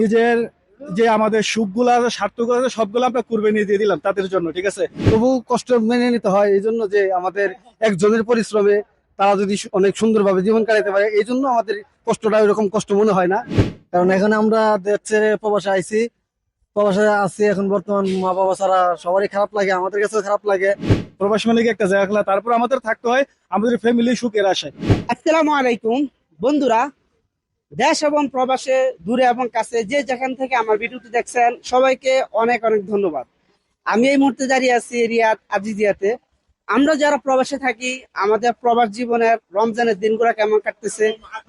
নিজের যে আমাদের সুখগুলো আছে স্বার্থগুলো আছে সবগুলো আমরা কুরবানি দিয়ে দিলাম তাদের জন্য, ঠিক আছে। তবু কষ্ট মেনে নিতে হয় এই জন্য যে আমাদের একজনের পরিশ্রমে তারা যদি অনেক সুন্দরভাবে জীবন কাটাতে পারে এই জন্য আমাদের কষ্টটা ওইরকম কষ্ট মনে হয় না। কারণ এখন আমরা দেশ ছেড়ে প্রবাসে আইছি, প্রবাসে আছি এখন বর্তমান, মা বাবা ছাড়া সবারই খারাপ লাগে, আমাদের কাছেও খারাপ লাগে। প্রবাস মানে কি একটা জায়গা খেলা, তারপর আমাদের থাকতে হয় আমাদের ফ্যামিলি সুখের আশায়। আসসালামু আলাইকুম বন্ধুরা, দেশ এবং প্রবাসে দূরে এবং কাছে যে যেখান থেকে আমার ভিডিওটি দেখছেন সবাইকে অনেক অনেক ধন্যবাদ। আমি এই মুহূর্তে দাঁড়িয়ে আছি রিয়াদ আজিজিয়াতে। আমরা যারা প্রবাসে থাকি আমাদের প্রবাস জীবনের রমজানের দিনগুলো কেমন কাটতেছে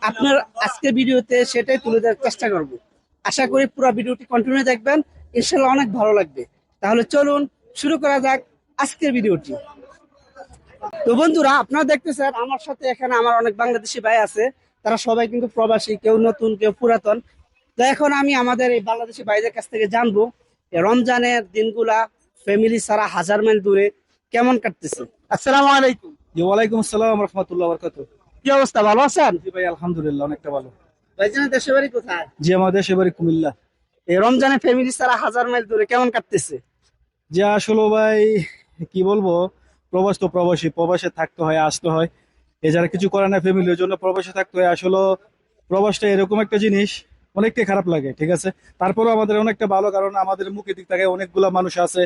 আপনার আজকে ভিডিওতে সেটাই তুলে দেওয়ার চেষ্টা করব। আশা করি পুরো ভিডিওটি কন্টিনিউ দেখবেন, ইনশাল্লাহ অনেক ভালো লাগবে। তাহলে চলুন শুরু করা যাক আজকের ভিডিওটি। তো বন্ধুরা, আপনারা দেখতেছেন আমার সাথে এখানে আমার অনেক বাংলাদেশি ভাই আছে। তারা সবাই কিন্তু প্রবাসী, কেউ নতুন কেউ পুরাতন। তো এখন আমি আমাদের এই বাংলাদেশি ভাইদের কাছ থেকে জানবো এই রমজানের দিনগুলা ফ্যামিলি ছাড়া হাজার মাইল দূরে কেমন কাটতেছে। আসসালামু আলাইকুম। জি, ওয়ালাইকুম আসসালাম রহমতুল্লাহ বরকাত। কি অবস্থা, ভালো আছেন? জি ভাই, আলহামদুলিল্লাহ অনেকটা ভালো। ভাইজানের দেশের বাড়ি কোথায়? জি, আমাদের দেশের বাড়ি কুমিল্লা। এই রমজানে ফ্যামিলি ছাড়া হাজার মাইল দূরে কেমন কাটতেছে? যে আসলে ভাই কি বলবো, প্রবাস তো প্রবাসী, প্রবাসে থাকতে হয়, আসতে হয়, এছাড়া কিছু করে না। ফ্যামিলির জন্য প্রবাসে থাকতে হয়। আসলে প্রবাসটা এরকম একটা জিনিস, অনেকটাই খারাপ লাগে, ঠিক আছে। তারপরেও আমাদের অনেকটা ভালো, কারণ আমাদের মুখের দিক থেকে অনেকগুলা মানুষ আছে,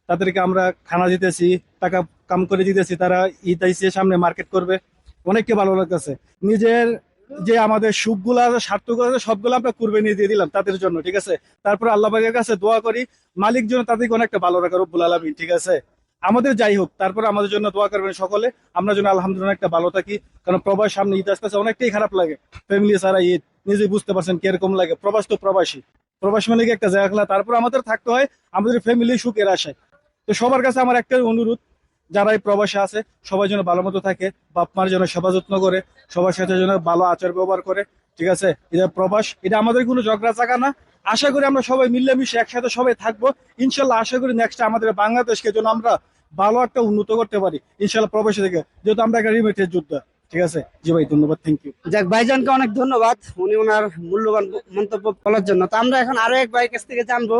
তাদেরকে আমরা খানা দিতেছি, টাকা কাম করে দিতেছি, তারা ঈদ আইসে সামনে মার্কেট করবে, অনেককে ভালো লাগতেছে। নিজের যে আমাদের সুখগুলো আছে স্বার্থগুলো আছে সবগুলো আমরা কুরবানি দিয়ে দিলাম তাদের জন্য, ঠিক আছে। তারপর আল্লাহ পাকের কাছে দোয়া করি মালিক যেন তাদেরকে অনেকটা ভালো রাখা, রব্বুল আলামিন, ঠিক আছে। আমাদের যাই হোক, তারপর আমাদের জন্য দোয়া করবেন সকলে, আমরা যেন আলহামদুলিল্লাহ একটা ভালো থাকি। কারণ প্রবাস সামনে ঈদ আসতেছে, অনেকটাই খারাপ লাগে ফ্যামিলি ছাড়া ঈদ। নিজেই বুঝতে পারছেন কিরকম লাগে। প্রবাস তো প্রবাসী, প্রবাস মানে কি একটা জায়গা খেলা, তারপর আমাদের থাকতে হয় আমাদের ফ্যামিলি সুখের আশায়। তো সবার কাছে আমার একটাই অনুরোধ, যারা এই প্রবাসে আছে সবাই যেন ভালো মতো থাকে, বাপ মার যেন সেবা যত্ন করে, সবার সাথে যেন ভালো আচার ব্যবহার করে, ঠিক আছে। এটা প্রবাস, এটা আমাদের কোনো ঝগড়া জায়গা না। আশা করি আমরা সবাই মিলেমিশে একসাথে সবাই থাকবো ইনশাল্লাহ। আশা করি নেক্সট আমাদের বাংলাদেশকে যেন আমরা ভালো একটা উন্নত করতে পারি ইনশাল্লাহ প্রবাসী থেকে, যেহেতু আমরা একটা রিমিটেড যোদ্ধা, ঠিক আছে। জি ভাই, ধন্যবাদ, থ্যাংক ইউ। যাক, ভাইজানকে অনেক ধন্যবাদ উনি ওনার মূল্যবান মন্তব্য বলার জন্য। তো আমরা এখন আরো এক ভাইয়ের কাছ থেকে জানবো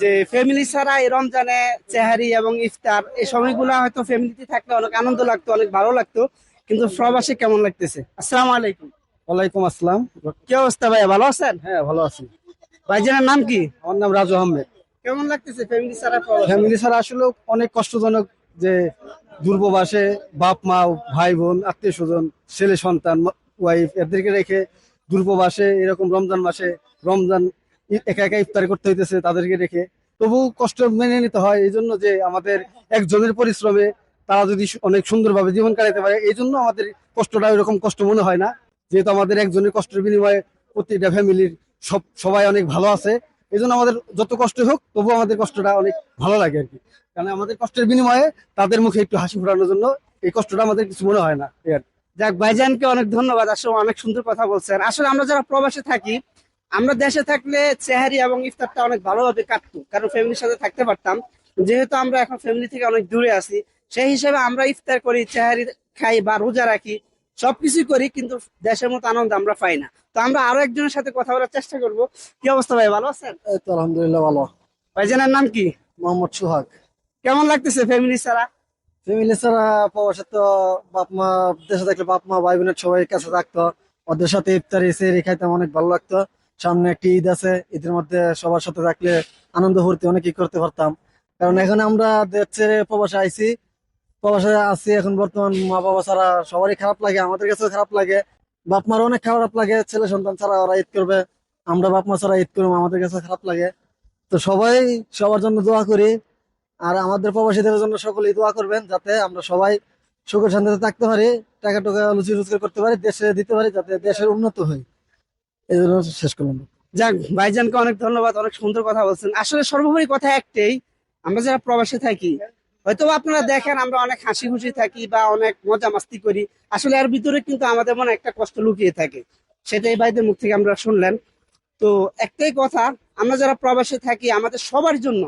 যে ফ্যামিলি ছাড়া এই রমজানে সেহারি এবং ইফতার এই সময়গুলো হয়তো ফ্যামিলিতে থাকলে অনেক আনন্দ লাগতো, অনেক ভালো লাগতো, কিন্তু প্রবাসে কেমন লাগতেছে? আসসালামু আলাইকুম। ওয়ালাইকুম আসসালাম। কি অবস্থা ভাইয়া, ভালো আছেন? হ্যাঁ, ভালো আছি। ভাইজানের নাম কি? আমার নাম রাজু আহমেদ। কেমন লাগতেছে ফ্যামিলি ছাড়া প্রবাসে? ফ্যামিলি ছাড়া আসলে অনেক কষ্টজনক যে দূরপ্রবাসে বাপ মা, ভাই বোন, আত্মীয় স্বজন, ছেলে সন্তান, ওয়াইফ এদেরকে রেখে দূরপ্রবাসে এরকম রমজান মাসে রমজান একা একা ইফতার করতে হইতেছে তাদেরকে রেখে। তবু কষ্ট মেনে নিতে হয় এই জন্য যে আমাদের একজনের পরিশ্রমে তারা যদি অনেক সুন্দরভাবে জীবন কাটাতে পারে এই জন্য আমাদের কষ্টটা ওইরকম কষ্ট মনে হয় না। যেহেতু আমাদের একজনের কষ্টের বিনিময়ে প্রতিটা ফ্যামিলির সবাই অনেক ভালো আছে, এই জন্য আমাদের যত কষ্ট হোক তবু আমাদের কষ্টটা অনেক ভালো লাগে আর কি। কারণ আমাদের কষ্টের বিনিময়ে তাদের মুখে একটু হাসি ফোটানোর জন্য এই কষ্টটা আমাদের কিছু মনে হয় না, এই আর কি। যাক, ভাইজানকে অনেক ধন্যবাদ, আসলে অনেক সুন্দর কথা বলছেন। আসলে আমরা যারা প্রবাসে থাকি, আমরা দেশে থাকলে সেহারি এবং ইফতারটা অনেক ভালোভাবে কাটতো, কারণ ফ্যামিলির সাথে থাকতে পারতাম। যেহেতু আমরা এখন ফ্যামিলি থেকে অনেক দূরে আছি, সেই হিসেবে আমরা ইফতার করি, সেহারি খাই বা রোজা রাখি, সবকিছুই করি, কিন্তু দেশের মতো আনন্দ আমরা পাই না। তো আমরা আরো একজনের সাথে কথা বলার চেষ্টা করব। কি অবস্থা ভাই, ভালো আছেন? এই তো আলহামদুলিল্লাহ ভালো। ভাইজানের নাম কি? মোহাম্মদ সুহাগ। কেমন লাগতেছে ফ্যামিলি ছাড়া? ফ্যামিলি ছাড়া প্রবাসে তো বাপ মা, দেশে থাকলে বাপ মা ভাই বোনের সবাই কাছে থাকতো, ওদের সাথে ইফতারি সেহরি খাইতাম, অনেক ভালো লাগতো। সামনে একটা ঈদ আছে, ঈদের মধ্যে সবার সাথে থাকলে আনন্দ ফুর্তি অনেকই করতে পারতাম। কারণ এখন আমরা দেশ ছেড়ে প্রবাসে আইছি, প্রবাসে আছি এখন বর্তমান, মা বাবা ছাড়া সবারই খারাপ লাগে, আমাদের কাছেও খারাপ লাগে, বাপ মারও অনেক খারাপ লাগে। ছেলে সন্তান ছাড়া ওরা ঈদ করবে, আমরা বাপ মা ছাড়া ঈদ করবো, আমাদের কাছে খারাপ লাগে। তো সবাই সবার জন্য দোয়া করি, আর আমাদের প্রবাসীদের জন্য সকলেই দোয়া করবেন যাতে আমরা সবাই সুখে শান্তিতে থাকতে পারি, টাকা টাকা লুচি রোজগার করতে পারি, দেশে দিতে পারি, যাতে দেশের উন্নত হয়। এই জন্য শেষ করলাম। যাক, ভাইজানকে অনেক ধন্যবাদ, অনেক সুন্দর কথা বলছেন। আসলে সর্বোপরি কথা একটাই, আমরা যারা প্রবাসে থাকি হয়তো আপনারা দেখেন আমরা অনেক হাসি খুশি থাকি বা অনেক মজা মাস্তি করি, আসলে এর ভিতরে কিন্তু আমাদের মনে একটা কষ্ট লুকিয়ে থাকে। সেটাই ভাইদের মুখ থেকে আমরা শুনলেন। তো একটাই কথা, আমরা যারা প্রবাসে থাকি আমাদের সবার জন্য,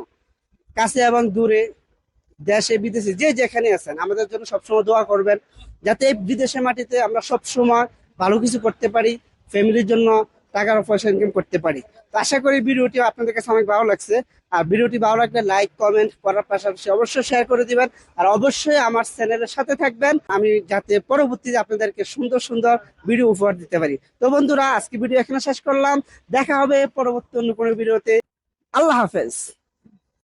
কাছে এবং দূরে, দেশে বিদেশে যে যেখানে আছেন, আমাদের জন্য সবসময় দোয়া করবেন, যাতে এই বিদেশের মাটিতে আমরা সবসময় ভালো কিছু করতে পারি, ফ্যামিলির জন্য টাকার পয়সা ইনকাম করতে পারি। তো আশা করি ভিডিওটি আপনাদের কাছে অনেক ভালো লাগছে। আর ভিডিওটি ভালো লাগলে লাইক কমেন্ট করার পাশাপাশি অবশ্যই শেয়ার করে দিবেন। আর অবশ্যই আমার চ্যানেলের সাথে থাকবেন, আমি যাতে পরবর্তীতে আপনাদেরকে সুন্দর সুন্দর ভিডিও উপহার দিতে পারি। তো বন্ধুরা, আজকে ভিডিও এখানে শেষ করলাম। দেখা হবে পরবর্তী অন্য কোনো ভিডিওতে। আল্লাহ হাফেজ।